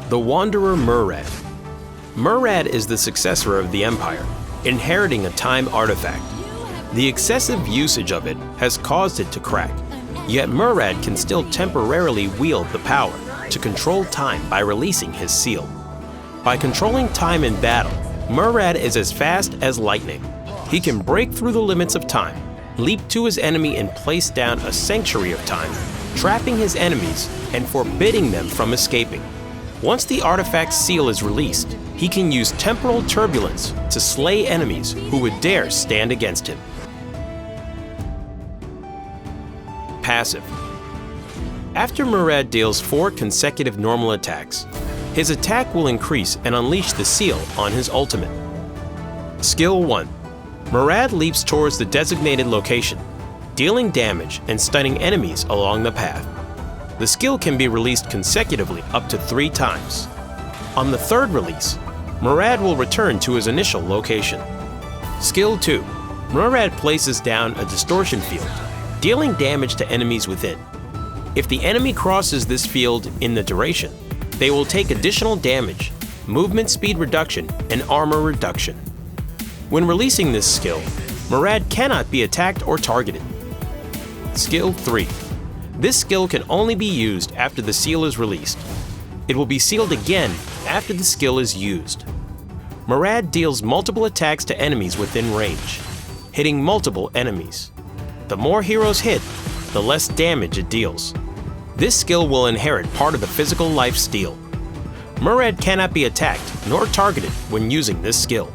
The Wanderer Murad. Murad is the successor of the Empire, inheriting a time artifact. The excessive usage of it has caused it to crack, yet Murad can still temporarily wield the power to control time by releasing his seal. By controlling time in battle, Murad is as fast as lightning. He can break through the limits of time, leap to his enemy and place down a sanctuary of time, trapping his enemies and forbidding them from escaping. Once the artifact's seal is released, he can use temporal turbulence to slay enemies who would dare stand against him. Passive. After Murad deals 4 consecutive normal attacks, his attack will increase and unleash the seal on his ultimate. Skill 1. Murad leaps towards the designated location, dealing damage and stunning enemies along the path. The skill can be released consecutively up to 3 times. On the 3rd release, Murad will return to his initial location. Skill 2. Murad places down a distortion field, dealing damage to enemies within. If the enemy crosses this field in the duration, they will take additional damage, movement speed reduction, and armor reduction. When releasing this skill, Murad cannot be attacked or targeted. Skill 3. This skill can only be used after the seal is released. It will be sealed again after the skill is used. Murad deals multiple attacks to enemies within range, hitting multiple enemies. The more heroes hit, the less damage it deals. This skill will inherit part of the physical life steal. Murad cannot be attacked nor targeted when using this skill.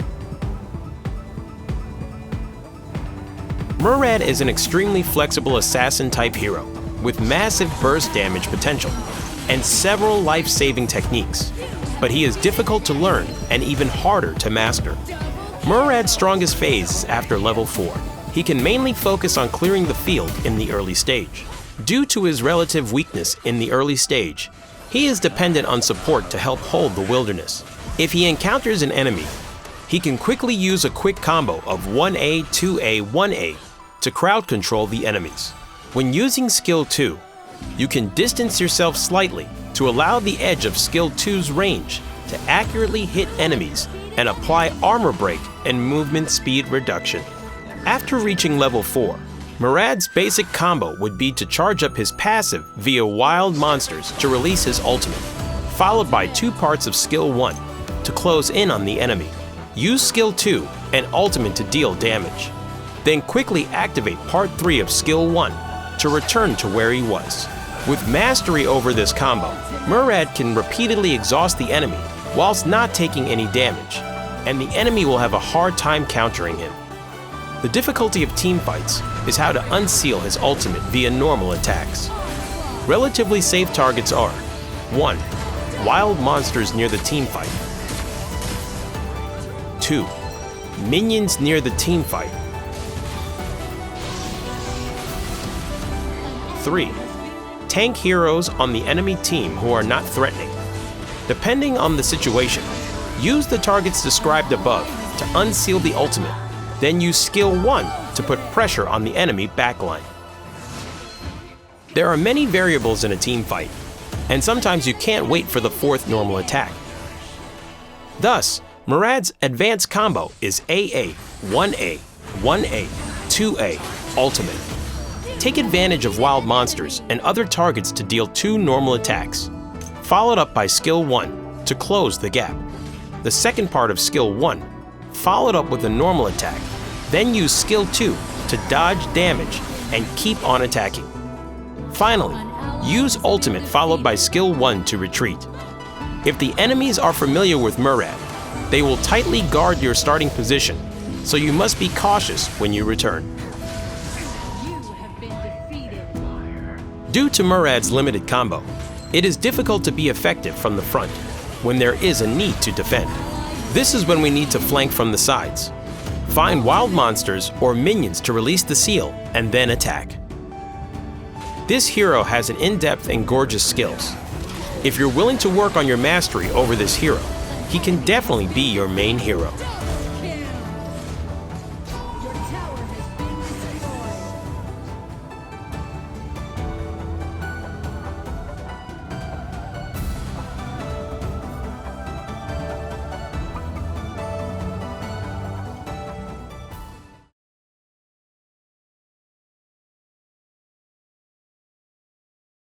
Murad is an extremely flexible assassin-type hero with massive burst damage potential and several life-saving techniques, but he is difficult to learn and even harder to master. Murad's strongest phase is after level 4. He can mainly focus on clearing the field in the early stage. Due to his relative weakness in the early stage, he is dependent on support to help hold the wilderness. If he encounters an enemy, he can quickly use a quick combo of 1A, 2A, 1A to crowd control the enemies. When using Skill 2, you can distance yourself slightly to allow the edge of Skill 2's range to accurately hit enemies and apply armor break and movement speed reduction. After reaching level 4, Murad's basic combo would be to charge up his passive via wild monsters to release his ultimate, followed by 2 parts of Skill 1 to close in on the enemy. Use Skill 2 and ultimate to deal damage. Then quickly activate Part 3 of Skill 1 to return to where he was. With mastery over this combo, Murad can repeatedly exhaust the enemy whilst not taking any damage, and the enemy will have a hard time countering him. The difficulty of teamfights is how to unseal his ultimate via normal attacks. Relatively safe targets are 1. Wild monsters near the teamfight. 2. Minions near the teamfight. 3. Tank heroes on the enemy team who are not threatening. Depending on the situation, use the targets described above to unseal the ultimate, then use Skill 1 to put pressure on the enemy backline. There are many variables in a team fight, and sometimes you can't wait for the 4th normal attack. Thus, Murad's advanced combo is AA, 1A, 1A, 2A, ultimate. Take advantage of wild monsters and other targets to deal 2 normal attacks, followed up by Skill 1 to close the gap. The second part of Skill 1, followed up with a normal attack, then use Skill 2 to dodge damage and keep on attacking. Finally, use ultimate followed by Skill 1 to retreat. If the enemies are familiar with Murad, they will tightly guard your starting position, so you must be cautious when you return. Due to Murad's limited combo, it is difficult to be effective from the front when there is a need to defend. This is when we need to flank from the sides. Find wild monsters or minions to release the seal and then attack. This hero has an in-depth and gorgeous skills. If you're willing to work on your mastery over this hero, he can definitely be your main hero.